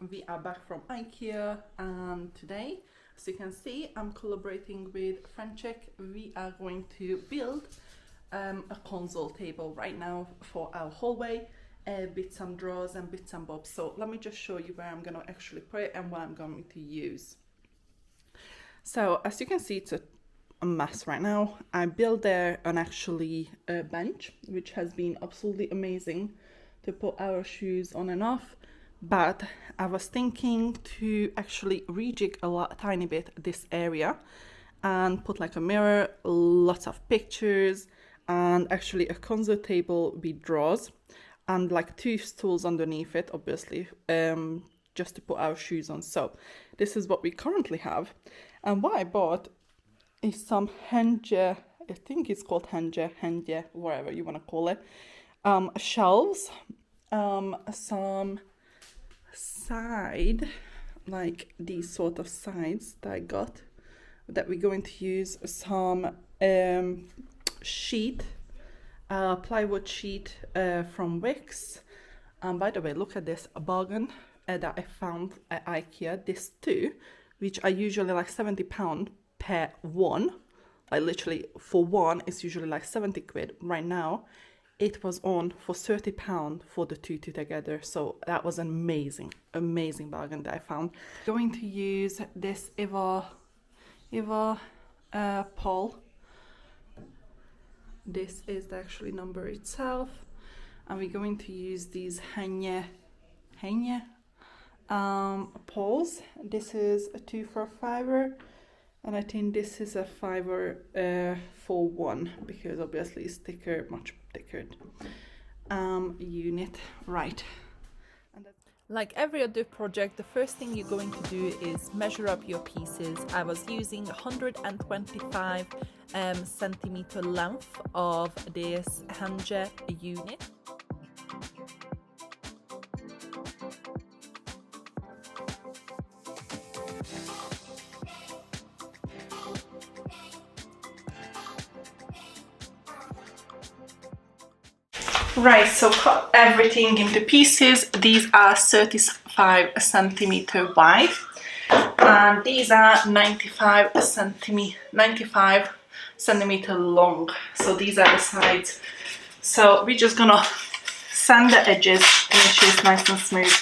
we are back from IKEA, and today, as you can see, I'm collaborating with Frenchic. We are going to build a console table right now for our hallway with some drawers and bits and bobs. So let me just show you where I'm going to actually put it and what I'm going to use. So as you can see, it's a mess right now. I built there an actually bench, which has been absolutely amazing to put our shoes on and off, but I was thinking to actually rejig tiny bit this area and put like a mirror, lots of pictures, and actually a console table with drawers and like 2 stools underneath it, obviously, just to put our shoes on. So this is what we currently have, and what I bought is some HENJE, I think it's called HENJE, whatever you want to call it, shelves, some side, like these sort of sides that I got, that we're going to use, some sheet, plywood sheet from Wix. And by the way, look at this bargain that I found at IKEA, this too, which are usually like £70 per one, like literally for one it's usually like 70 quid. Right now it was on for £30 for the two together, so that was an amazing bargain that I found. Going to use this IVAR pole. This is the actually number itself, and we're going to use these HENJE poles. This is a 2 for £5, and I think this is a £5 for one, because obviously it's thicker, much thicker unit, right? Like every other project, the first thing you're going to do is measure up your pieces. I was using 125 centimeter length of this HENJE unit. Right, so cut everything into pieces. These are 35 centimeter wide, and these are 95 centimeter long. So these are the sides. So we're just gonna sand the edges to make sure it's nice and smooth.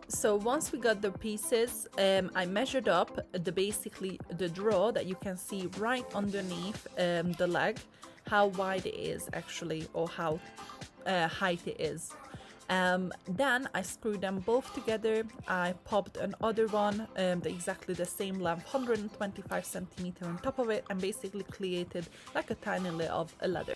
So once we got the pieces, I measured up basically the drawer that you can see right underneath the leg, how wide it is actually, or how height it is. Then I screwed them both together. I popped another one, exactly the same length, 125 centimeter on top of it, and basically created like a tiny layer of a ladder.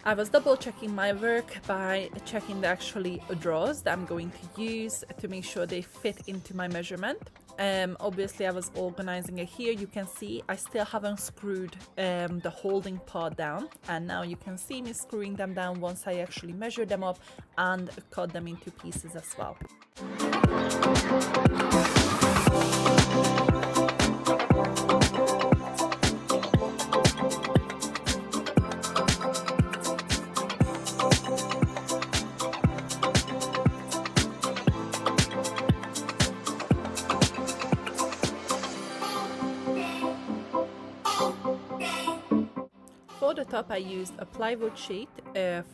I was double checking my work by checking the actually drawers that I'm going to use to make sure they fit into my measurement. Obviously I was organizing it here. You can see I still haven't screwed the holding part down, and now you can see me screwing them down once I actually measure them up and cut them into pieces as well. For the top I used a plywood sheet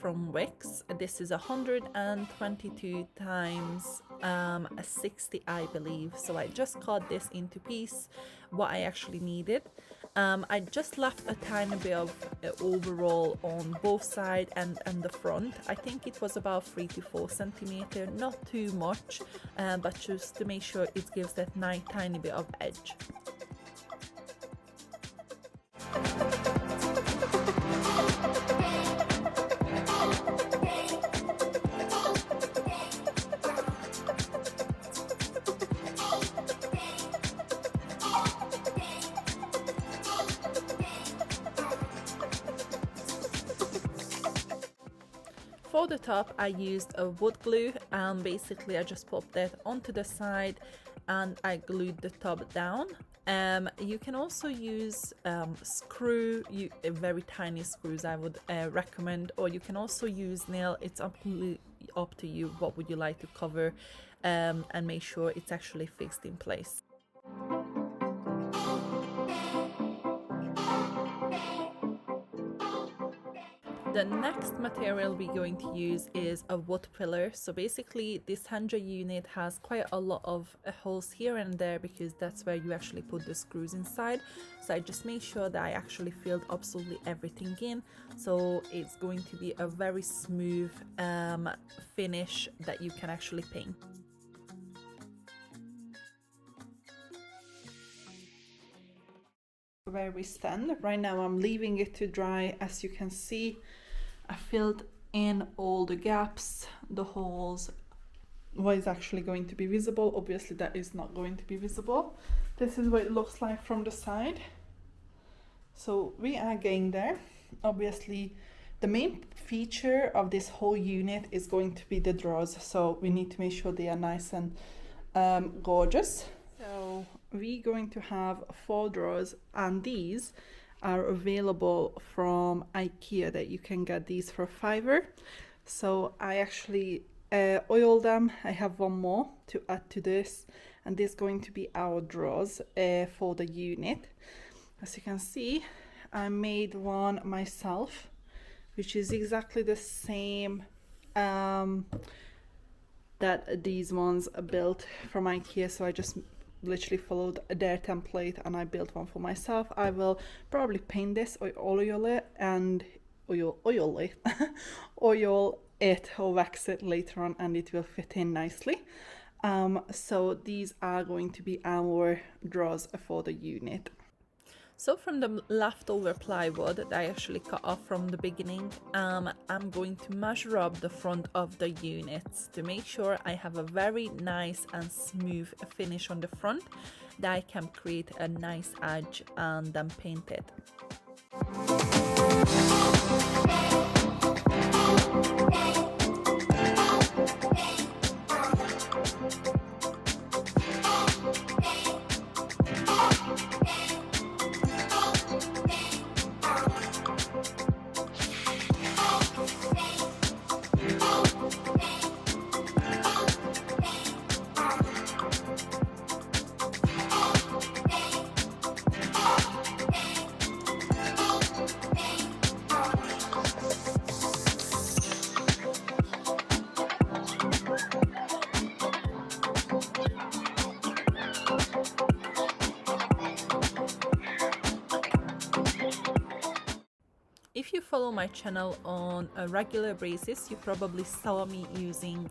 from Wix. This is 122 times 60, I believe. So I just cut this into piece, what I actually needed. I just left a tiny bit of overall on both sides and the front. I think it was about 3 to 4 centimeter, not too much, but just to make sure it gives that nice tiny bit of edge. For the top I used a wood glue, and basically I just popped that onto the side and I glued the top down. You can also use very tiny screws, I would recommend, or you can also use nail. It's completely up to you. What would you like to cover, and make sure it's actually fixed in place. The next material we're going to use is a wood pillar. So basically this HENJE unit has quite a lot of holes here and there because that's where you actually put the screws inside. So I just made sure that I actually filled absolutely everything in. So it's going to be a very smooth finish that you can actually paint. Where we stand right now, I'm leaving it to dry. As you can see, I filled in all the gaps, the holes, what is actually going to be visible. Obviously that is not going to be visible. This is what it looks like from the side. So we are getting there. Obviously the main feature of this whole unit is going to be the drawers, so we need to make sure they are nice and gorgeous. So we're going to have 4 drawers, and these are available from IKEA, that you can get these for £5. So I actually oiled them. I have one more to add to this, and this is going to be our drawers for the unit. As you can see, I made one myself, which is exactly the same that these ones are built from IKEA. So I just literally followed their template and I built one for myself. I will probably paint this or oil it and oil it or wax it later on, and it will fit in nicely. So these are going to be our drawers for the unit. So from the leftover plywood that I actually cut off from the beginning, I'm going to measure up the front of the units to make sure I have a very nice and smooth finish on the front, that I can create a nice edge and then paint it. If you follow my channel on a regular basis, you probably saw me using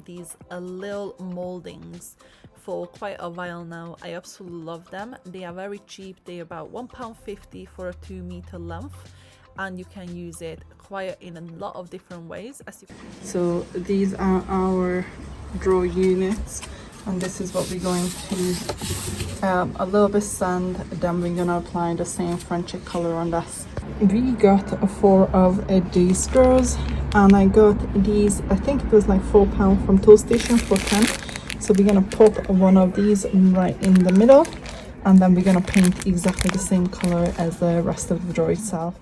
these little moldings for quite a while now. I absolutely love them. They are very cheap. They're about £1.50 for a 2-meter length, and you can use it quite in a lot of different ways. So these are our drawer units, and this is what we're going to a little bit sand, then we're gonna apply the same Frenchic color on this. We got 4 of these drawers, and I got these, I think it was like £4 from Tool Station for 10. So we're gonna pop one of these right in the middle, and then we're gonna paint exactly the same color as the rest of the drawer itself.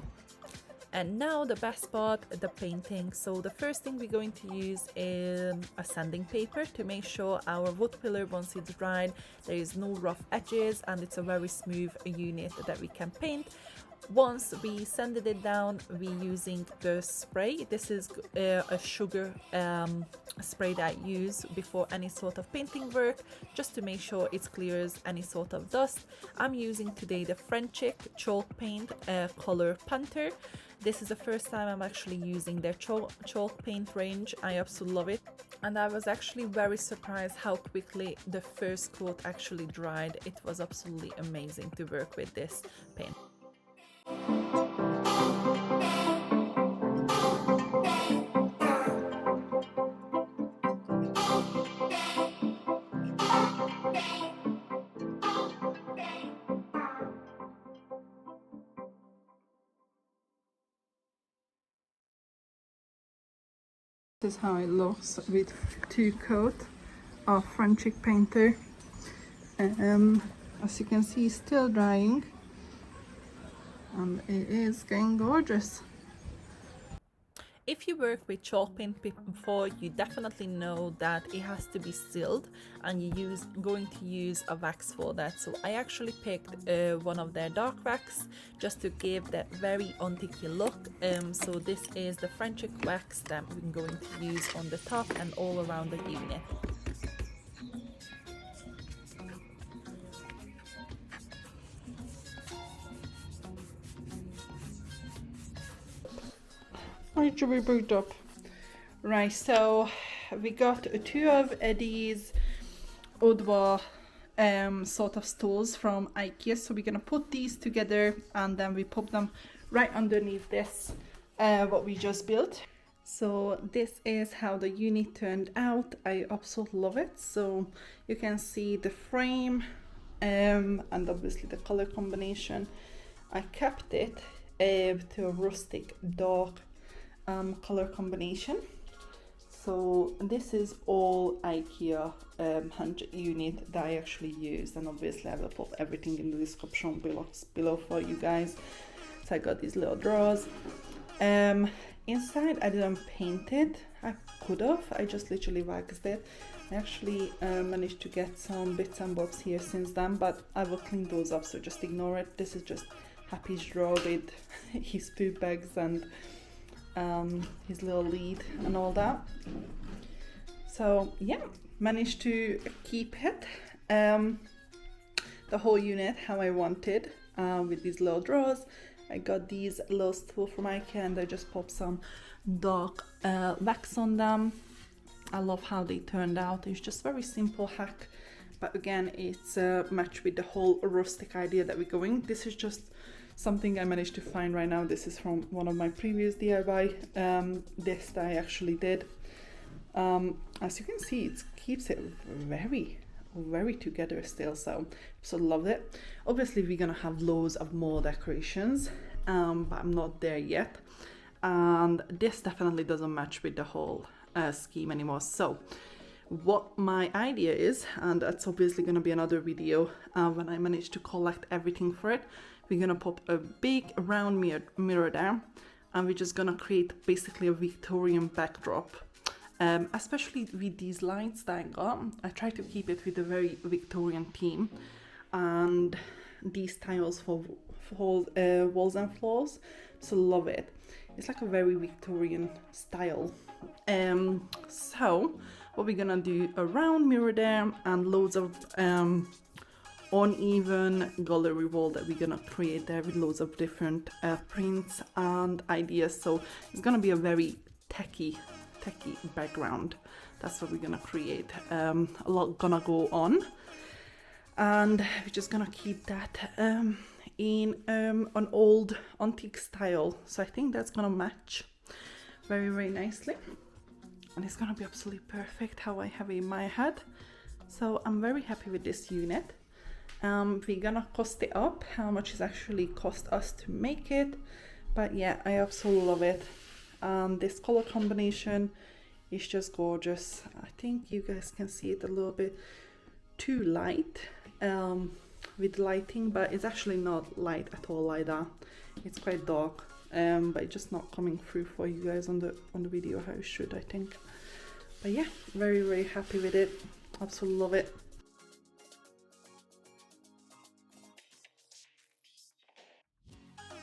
And now the best part, the painting. So the first thing we're going to use is a sanding paper to make sure our wood pillar, once it's dried, there is no rough edges and it's a very smooth unit that we can paint. Once we sanded it down, we're using the spray. This is a sugar spray that I use before any sort of painting work, just to make sure it clears any sort of dust. I'm using today the Frenchic Chalk Paint color Panther. This is the first time I'm actually using their chalk paint range. I absolutely love it. And I was actually very surprised how quickly the first coat actually dried. It was absolutely amazing to work with this paint. This is how it looks with 2 coats of Frenchic Painter. As you can see, still drying, and it is getting gorgeous. If you work with chalk paint before, you definitely know that it has to be sealed, and you're going to use a wax for that. So I actually picked one of their dark wax just to give that very antique look. So this is the Frenchic wax that we're going to use on the top and all around the unit. Why should we boot up? Right, so we got two of these IVAR sort of stools from IKEA. So we're gonna put these together and then we put them right underneath this what we just built. So this is how the unit turned out. I absolutely love it. So you can see the frame and obviously the color combination. I kept it to a rustic dark color combination. So this is all IKEA HENJE unit that I actually used, and obviously I will put everything in the description below for you guys. So I got these little drawers. Inside I didn't paint it. I could have. I just literally waxed it. I actually managed to get some bits and bobs here since then, but I will clean those up, so just ignore it. This is just Happy's drawer with his food bags and his little lead and all that. So yeah, managed to keep it the whole unit how I wanted, with these little drawers. I got these little stool from IKEA and I just popped some dark wax on them. I love how they turned out. It's just very simple hack, but again it's matched with the whole rustic idea that we're going. This is just something I managed to find right now. This is from one of my previous DIY this that I actually did. As you can see, it keeps it very together still, so love it. Obviously we're gonna have loads of more decorations, but I'm not there yet, and this definitely doesn't match with the whole scheme anymore. So what my idea is, and that's obviously going to be another video when I manage to collect everything for it, we're going to pop a big round mirror there, and we're just going to create basically a Victorian backdrop, especially with these lights that I got. I try to keep it with a very Victorian theme, and these tiles for walls and floors, so love it. It's like a very Victorian style. So what we're gonna do, a round mirror there and loads of uneven gallery wall that we're gonna create there with loads of different prints and ideas. So it's gonna be a very techie background. That's what we're gonna create. A lot gonna go on, and we're just gonna keep that in an old antique style. So I think that's gonna match very nicely, and it's gonna be absolutely perfect how I have it in my head. So I'm very happy with this unit. We're gonna cost it up, how much it actually cost us to make it, but yeah, I absolutely love it. This color combination is just gorgeous. I think you guys can see it a little bit too light with lighting, but it's actually not light at all like that. It's quite dark, but it's just not coming through for you guys on the video how it should, I think. But yeah, very happy with it. Absolutely love it.